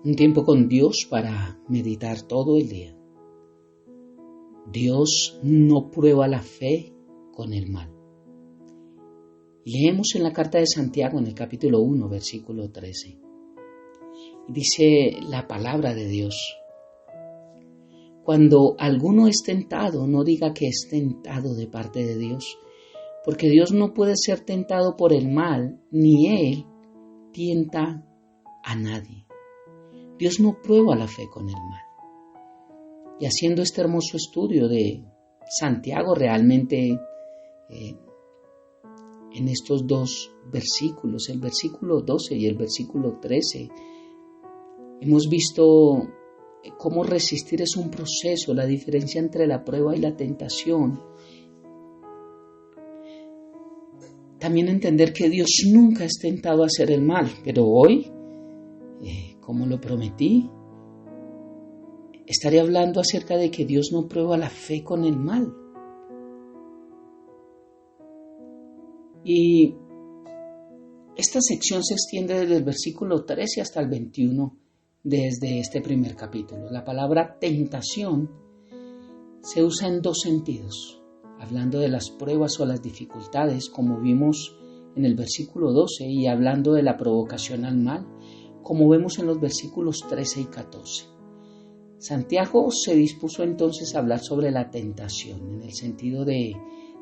Un tiempo con Dios para meditar todo el día. Dios no prueba la fe con el mal. Leemos en la carta de Santiago en el capítulo 1, versículo 13. Y dice la palabra de Dios: cuando alguno es tentado, no diga que es tentado de parte de Dios, porque Dios no puede ser tentado por el mal, ni Él tienta a nadie. Dios no prueba la fe con el mal. Y haciendo este hermoso estudio de Santiago, realmente en estos dos versículos, el versículo 12 y el versículo 13, hemos visto cómo resistir es un proceso, la diferencia entre la prueba y la tentación. También entender que Dios nunca es tentado a hacer el mal, pero hoy, como lo prometí, estaré hablando acerca de que Dios no prueba la fe con el mal. Y esta sección se extiende desde el versículo 13 hasta el 21, desde este primer capítulo. La palabra tentación se usa en dos sentidos, hablando de las pruebas o las dificultades, como vimos en el versículo 12, y hablando de la provocación al mal, como vemos en los versículos 13 y 14. Santiago se dispuso entonces a hablar sobre la tentación, en el sentido de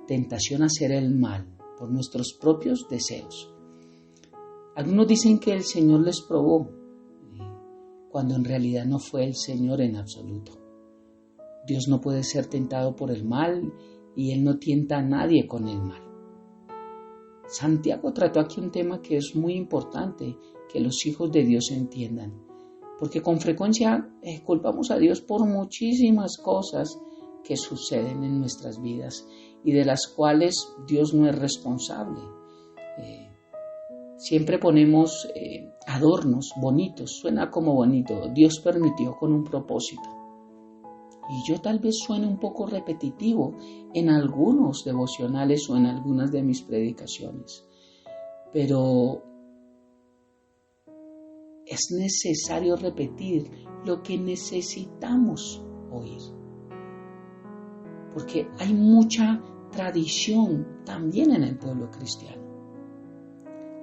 tentación a hacer el mal por nuestros propios deseos. Algunos dicen que el Señor les probó, cuando en realidad no fue el Señor en absoluto. Dios no puede ser tentado por el mal y Él no tienta a nadie con el mal. Santiago trató aquí un tema que es muy importante que los hijos de Dios entiendan, porque con frecuencia culpamos a Dios por muchísimas cosas que suceden en nuestras vidas y de las cuales Dios no es responsable. Siempre ponemos adornos bonitos, suena como bonito, Dios permitió con un propósito. Y yo tal vez suene un poco repetitivo en algunos devocionales o en algunas de mis predicaciones, pero es necesario repetir lo que necesitamos oír, porque hay mucha tradición también en el pueblo cristiano.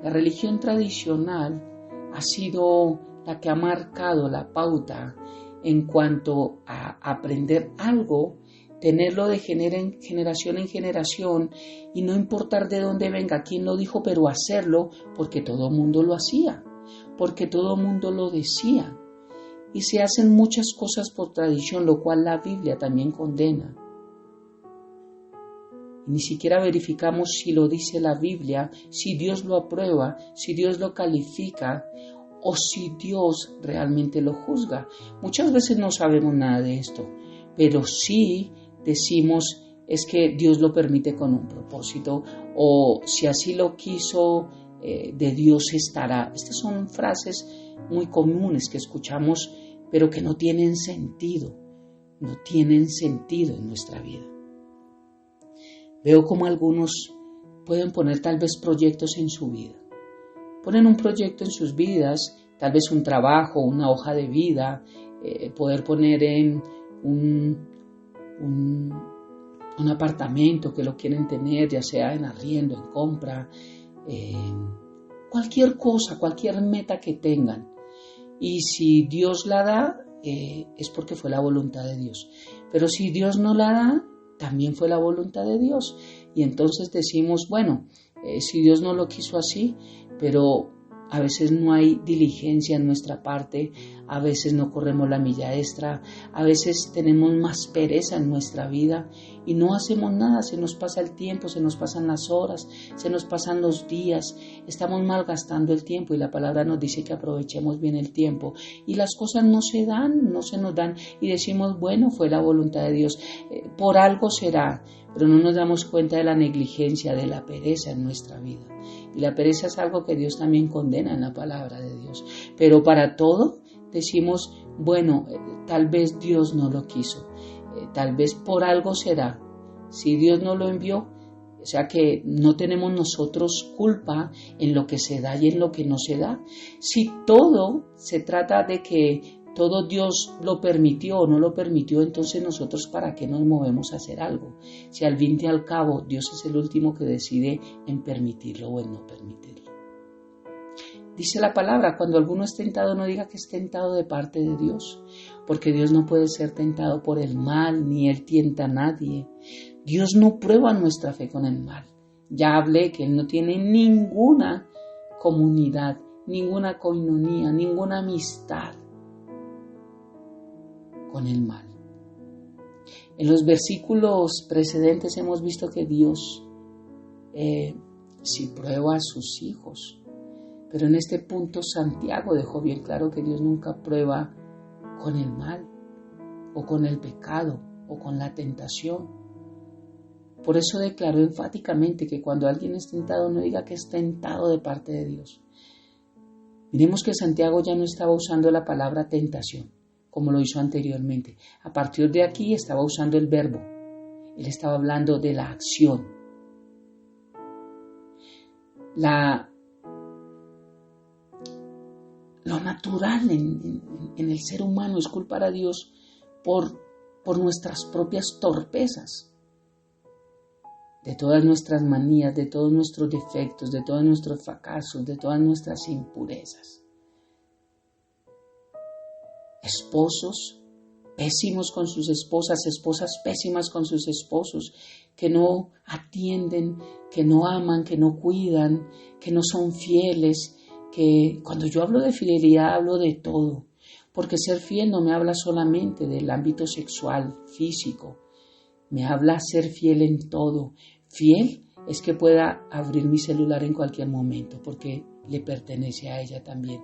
La religión tradicional ha sido la que ha marcado la pauta en cuanto a aprender algo, tenerlo de generación en generación y no importar de dónde venga, quién lo dijo, pero hacerlo porque todo el mundo lo hacía, porque todo el mundo lo decía. Y se hacen muchas cosas por tradición, lo cual la Biblia también condena. Ni siquiera verificamos si lo dice la Biblia, si Dios lo aprueba, si Dios lo califica o si Dios realmente lo juzga. Muchas veces no sabemos nada de esto, pero sí decimos es que Dios lo permite con un propósito, o si así lo quiso, de Dios estará. Estas son frases muy comunes que escuchamos, pero que no tienen sentido en nuestra vida. Veo como algunos pueden poner tal vez proyectos en su vida. Ponen un proyecto en sus vidas, tal vez un trabajo, una hoja de vida, poder poner en un apartamento que lo quieren tener, ya sea en arriendo, en compra, cualquier cosa, cualquier meta que tengan. Y si Dios la da, es porque fue la voluntad de Dios. Pero si Dios no la da, también fue la voluntad de Dios. Y entonces decimos, bueno, si Dios no lo quiso así, pero a veces no hay diligencia en nuestra parte, a veces no corremos la milla extra, a veces tenemos más pereza en nuestra vida y no hacemos nada, se nos pasa el tiempo, se nos pasan las horas, se nos pasan los días, estamos malgastando el tiempo y la palabra nos dice que aprovechemos bien el tiempo y las cosas no se nos dan y decimos, bueno, fue la voluntad de Dios, por algo será, pero no nos damos cuenta de la negligencia, de la pereza en nuestra vida. Y la pereza es algo que Dios también condena en la palabra de Dios. Pero para todo decimos, bueno, tal vez Dios no lo quiso, tal vez por algo será. Si Dios no lo envió, O sea que no tenemos nosotros culpa en lo que se da y en lo que no se da. Si todo se trata de que todo Dios lo permitió o no lo permitió, entonces nosotros ¿para qué nos movemos a hacer algo? Si al fin y al cabo Dios es el último que decide en permitirlo o en no permitirlo. Dice la palabra, cuando alguno es tentado, no diga que es tentado de parte de Dios, porque Dios no puede ser tentado por el mal, ni Él tienta a nadie. Dios no prueba nuestra fe con el mal. Ya hablé que Él no tiene ninguna comunidad, ninguna coinonía, ninguna amistad con el mal. En los versículos precedentes hemos visto que Dios sí prueba a sus hijos. Pero en este punto Santiago dejó bien claro que Dios nunca prueba con el mal, o con el pecado, o con la tentación. Por eso declaró enfáticamente que cuando alguien es tentado, no diga que es tentado de parte de Dios. Miremos que Santiago ya no estaba usando la palabra tentación, como lo hizo anteriormente. A partir de aquí estaba usando el verbo. Él estaba hablando de la acción. Lo natural en el ser humano es culpar a Dios por nuestras propias torpezas, de todas nuestras manías, de todos nuestros defectos, de todos nuestros fracasos, de todas nuestras impurezas. Esposos pésimos con sus esposas, esposas pésimas con sus esposos, que no atienden, que no aman, que no cuidan, que no son fieles, que cuando yo hablo de fidelidad hablo de todo, porque ser fiel no me habla solamente del ámbito sexual, físico, me habla ser fiel en todo. Fiel es que pueda abrir mi celular en cualquier momento, porque le pertenece a ella también.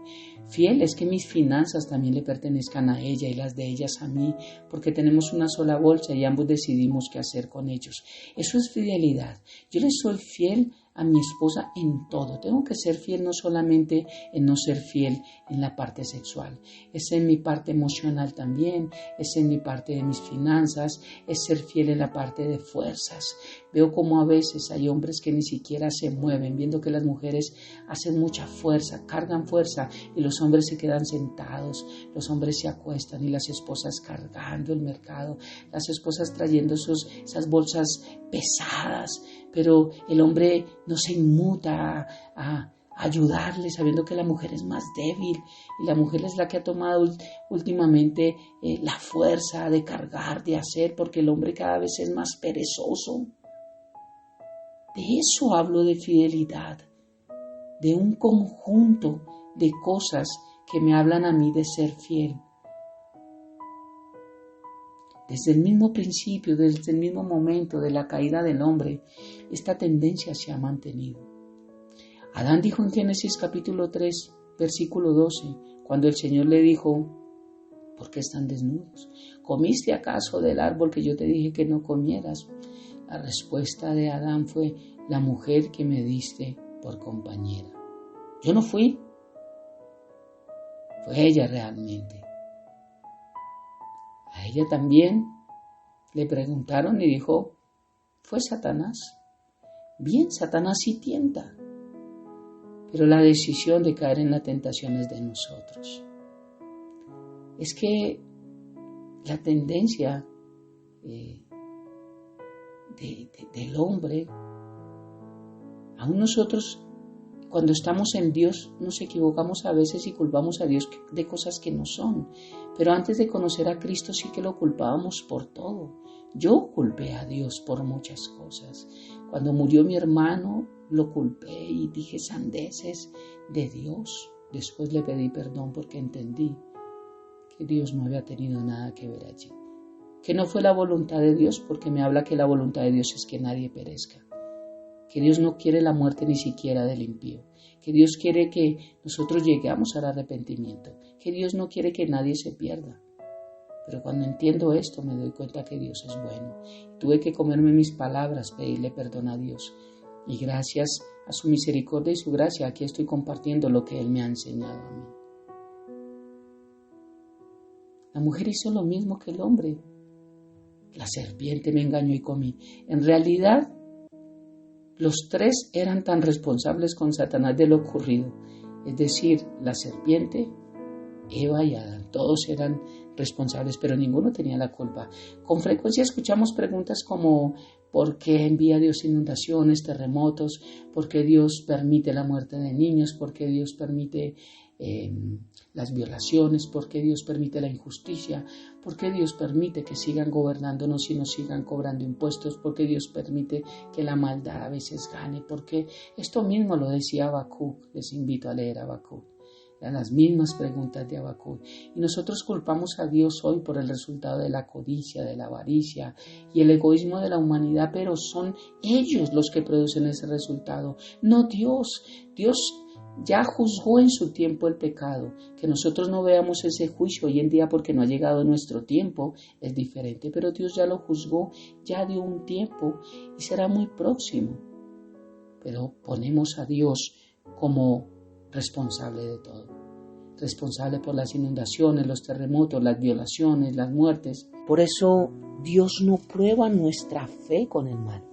Fiel es que mis finanzas también le pertenezcan a ella y las de ellas a mí, porque tenemos una sola bolsa y ambos decidimos qué hacer con ellos. Eso es fidelidad. Yo le soy fiel a mi esposa en todo. Tengo que ser fiel no solamente en no ser fiel en la parte sexual, es en mi parte emocional también, es en mi parte de mis finanzas, es ser fiel en la parte de fuerzas. Veo como a veces hay hombres que ni siquiera se mueven, viendo que las mujeres hacen mucha fuerza, cargan fuerza y los hombres se quedan sentados, los hombres se acuestan y las esposas cargando el mercado, las esposas trayendo esas bolsas pesadas, pero el hombre no se inmuta a ayudarle, sabiendo que la mujer es más débil y la mujer es la que ha tomado últimamente la fuerza de cargar, de hacer, porque el hombre cada vez es más perezoso. De eso hablo de fidelidad, de un conjunto de cosas que me hablan a mí de ser fiel. Desde el mismo principio, desde el mismo momento de la caída del hombre, esta tendencia se ha mantenido. Adán dijo en Génesis capítulo 3, versículo 12, cuando el Señor le dijo, ¿por qué están desnudos? ¿Comiste acaso del árbol que yo te dije que no comieras? La respuesta de Adán fue, la mujer que me diste por compañera. Yo no fui, fue ella realmente. A ella también le preguntaron y dijo, fue Satanás. Bien, Satanás sí tienta, pero la decisión de caer en la tentación es de nosotros. Es que la tendencia del hombre, aún nosotros cuando estamos en Dios nos equivocamos a veces y culpamos a Dios de cosas que no son, pero antes de conocer a Cristo sí que lo culpábamos por todo. Yo culpé a Dios por muchas cosas. Cuando murió mi hermano lo culpé y dije sandeces de Dios. Después le pedí perdón porque entendí que Dios no había tenido nada que ver allí. Que no fue la voluntad de Dios, porque me habla que la voluntad de Dios es que nadie perezca. Que Dios no quiere la muerte ni siquiera del impío. Que Dios quiere que nosotros lleguemos al arrepentimiento. Que Dios no quiere que nadie se pierda. Pero cuando entiendo esto me doy cuenta que Dios es bueno. Tuve que comerme mis palabras, pedirle perdón a Dios. Y gracias a su misericordia y su gracia, aquí estoy compartiendo lo que Él me ha enseñado a mí. La mujer hizo lo mismo que el hombre. La serpiente me engañó y comí. En realidad, Los tres eran tan responsables con Satanás de lo ocurrido, es decir, la serpiente, Eva y Adán, todos eran responsables, pero ninguno tenía la culpa. Con frecuencia escuchamos preguntas como ¿por qué envía Dios inundaciones, terremotos? ¿Por qué Dios permite la muerte de niños? ¿Por qué Dios permite las violaciones? ¿Por qué Dios permite la injusticia? ¿Por qué Dios permite que sigan gobernándonos y nos sigan cobrando impuestos? ¿Por qué Dios permite que la maldad a veces gane? Porque esto mismo lo decía Habacuc. Les invito a leer Habacuc. Eran las mismas preguntas de Habacuc. Y nosotros culpamos a Dios hoy por el resultado de la codicia, de la avaricia y el egoísmo de la humanidad, pero son ellos los que producen ese resultado, no Dios. Dios ya juzgó en su tiempo el pecado. Que nosotros no veamos ese juicio hoy en día porque no ha llegado nuestro tiempo es diferente, pero Dios ya lo juzgó, ya dio un tiempo y será muy próximo. Pero ponemos a Dios como responsable de todo, responsable por las inundaciones, los terremotos, las violaciones, las muertes. Por eso Dios no prueba nuestra fe con el mal.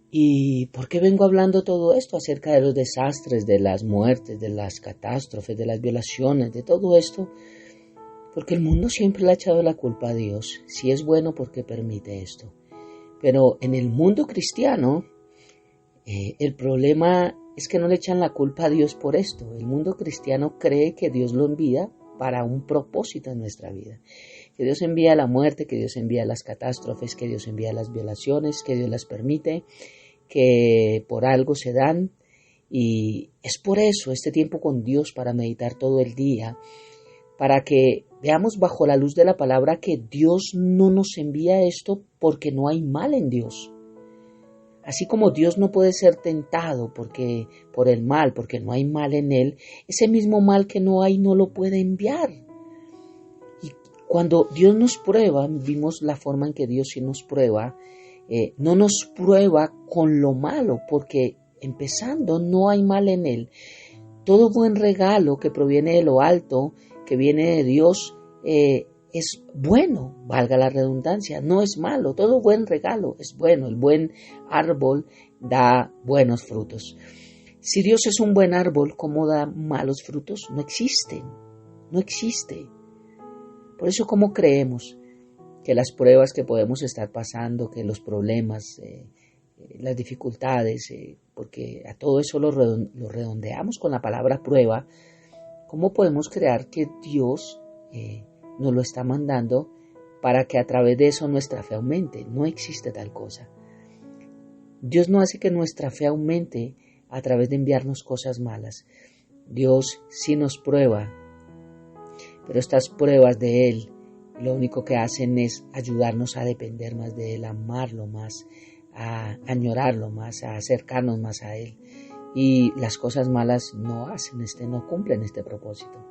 ¿Y por qué vengo hablando todo esto acerca de los desastres, de las muertes, de las catástrofes, de las violaciones, de todo esto? Porque el mundo siempre le ha echado la culpa a Dios. Si es bueno, ¿por qué permite esto? Pero en el mundo cristiano, el problema es que no le echan la culpa a Dios por esto. El mundo cristiano cree que Dios lo envía para un propósito en nuestra vida. Que Dios envía la muerte, que Dios envía las catástrofes, que Dios envía las violaciones, que Dios las permite, que por algo se dan. Y es por eso este tiempo con Dios para meditar todo el día, para que veamos bajo la luz de la palabra que Dios no nos envía esto porque no hay mal en Dios. Así como Dios no puede ser tentado por el mal, porque no hay mal en Él, ese mismo mal que no hay no lo puede enviar. Y cuando Dios nos prueba, vimos la forma en que Dios sí nos prueba, no nos prueba con lo malo, porque empezando no hay mal en Él. Todo buen regalo que proviene de lo alto, que viene de Dios, es bueno, valga la redundancia, no es malo, todo buen regalo es bueno, el buen árbol da buenos frutos. Si Dios es un buen árbol, ¿cómo da malos frutos? No existe. Por eso, ¿cómo creemos que las pruebas que podemos estar pasando, que los problemas, las dificultades, porque a todo eso lo redondeamos con la palabra prueba, ¿cómo podemos creer que Dios nos lo está mandando para que a través de eso nuestra fe aumente? No existe tal cosa. Dios no hace que nuestra fe aumente a través de enviarnos cosas malas. Dios sí nos prueba, pero estas pruebas de Él lo único que hacen es ayudarnos a depender más de Él, a amarlo más, a añorarlo más, a acercarnos más a Él. Y las cosas malas no cumplen este propósito.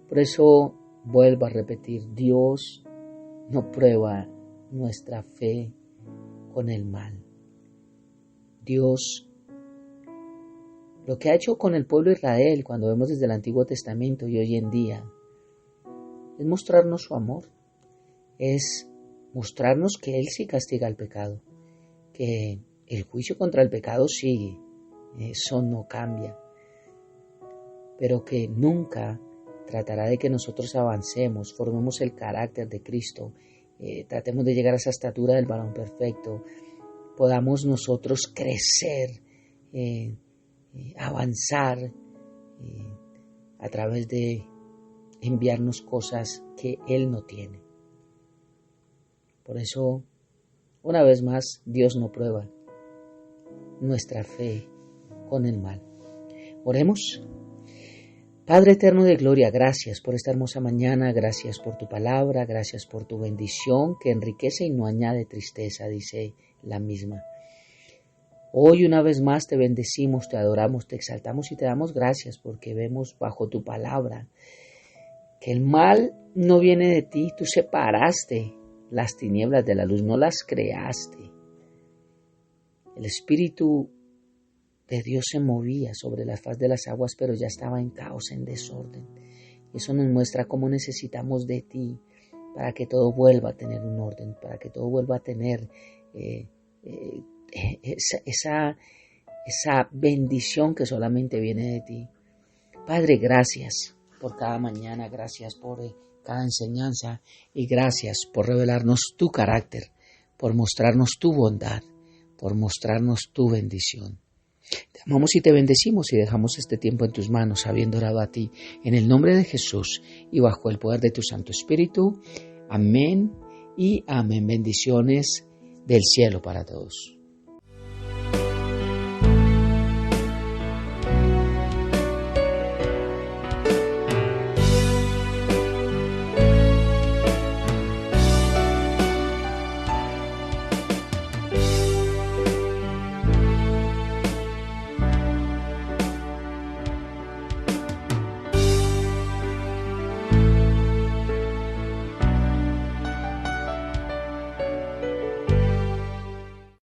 Por eso vuelvo a repetir, Dios no prueba nuestra fe con el mal. Dios, lo que ha hecho con el pueblo de Israel cuando vemos desde el Antiguo Testamento y hoy en día, es mostrarnos su amor, es mostrarnos que Él sí castiga el pecado, que el juicio contra el pecado sigue, eso no cambia, pero que nunca tratará de que nosotros avancemos, formemos el carácter de Cristo, tratemos de llegar a esa estatura del varón perfecto, podamos nosotros crecer, avanzar a través de enviarnos cosas que Él no tiene. Por eso, una vez más, Dios no prueba nuestra fe con el mal. Oremos. Padre eterno de gloria, gracias por esta hermosa mañana, gracias por tu palabra, gracias por tu bendición que enriquece y no añade tristeza, dice la misma. Hoy una vez más te bendecimos, te adoramos, te exaltamos y te damos gracias porque vemos bajo tu palabra que el mal no viene de ti, tú separaste las tinieblas de la luz, no las creaste. El Espíritu de Dios se movía sobre la faz de las aguas, pero ya estaba en caos, en desorden. Eso nos muestra cómo necesitamos de ti para que todo vuelva a tener un orden, para que todo vuelva a tener esa bendición que solamente viene de ti. Padre, gracias por cada mañana, gracias por cada enseñanza y gracias por revelarnos tu carácter, por mostrarnos tu bondad, por mostrarnos tu bendición. Te amamos y te bendecimos y dejamos este tiempo en tus manos, habiendo orado a ti, en el nombre de Jesús y bajo el poder de tu Santo Espíritu. Amén y amén. Bendiciones del cielo para todos.